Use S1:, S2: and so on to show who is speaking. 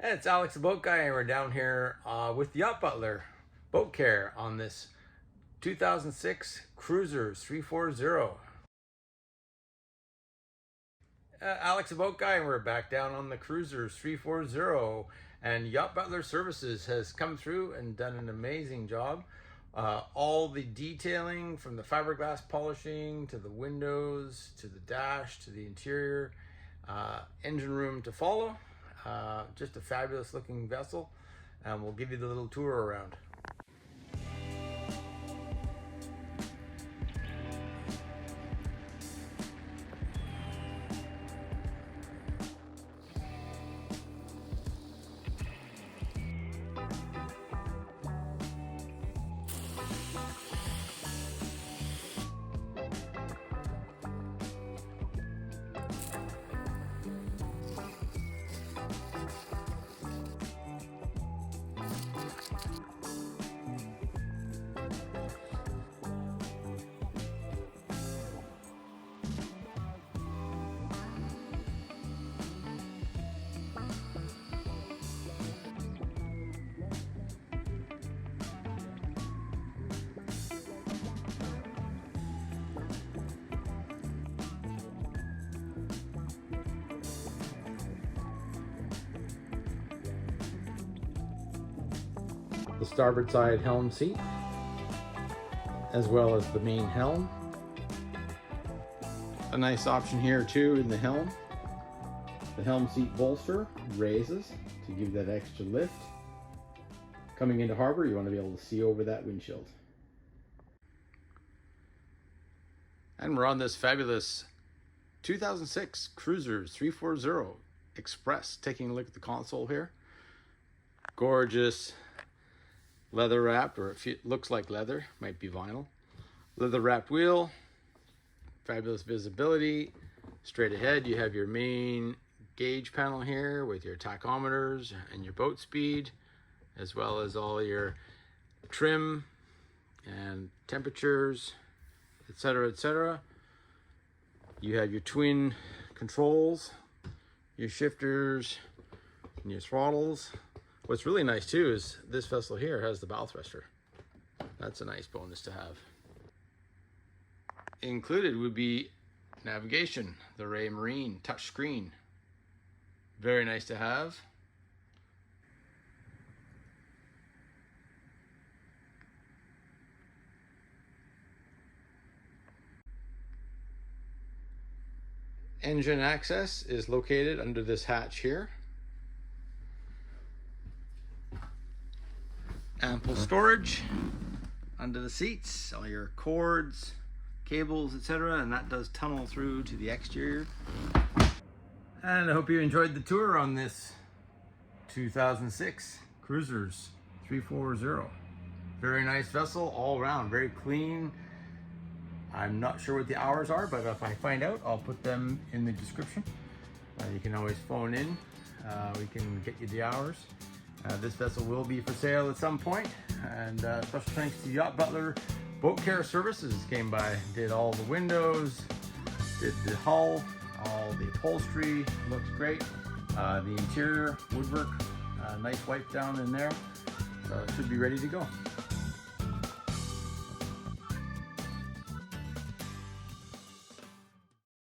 S1: Hey, it's Alex the Boat Guy, and we're down here with Yacht Butler Boat Care on this 2006 Cruisers 340. Alex the Boat Guy, and we're back down on the Cruisers 340, and Yacht Butler Services has come through and done an amazing job. All the detailing, from the fiberglass polishing to the windows to the dash to the interior, engine room to follow. Just a fabulous looking vessel, and we'll give you the little tour around. The starboard side helm seat, as well as the main helm. A nice option here too in the helm. The helm seat bolster raises to give that extra lift. Coming into harbor, you want to be able to see over that windshield. And we're on this fabulous 2006 Cruisers 340 Express. Taking a look at the console here. Gorgeous leather wrapped, or it looks like leather, might be vinyl. Leather wrapped wheel, fabulous visibility. Straight ahead you have your main gauge panel here with your tachometers and your boat speed, as well as all your trim and temperatures, etc., etc. You have your twin controls, your shifters, and your throttles. What's really nice too is this vessel here has the bow thruster. That's a nice bonus to have. Included would be navigation, the Ray Marine touchscreen. Very nice to have. Engine access is located under this hatch here. Ample storage under the seats, all your cords, cables, etc., and that does tunnel through to the exterior. And I hope you enjoyed the tour on this 2006 Cruisers 340. Very nice vessel all around, very clean. I'm not sure what the hours are, but if I find out, I'll put them in the description. You can always phone in. We can get you the hours. This vessel will be for sale at some point, and special thanks to Yacht Butler Boat Care Services. Came by, did all the windows, did the hull, all the upholstery, looks great. The interior woodwork, nice wipe down in there, so it should be ready to go.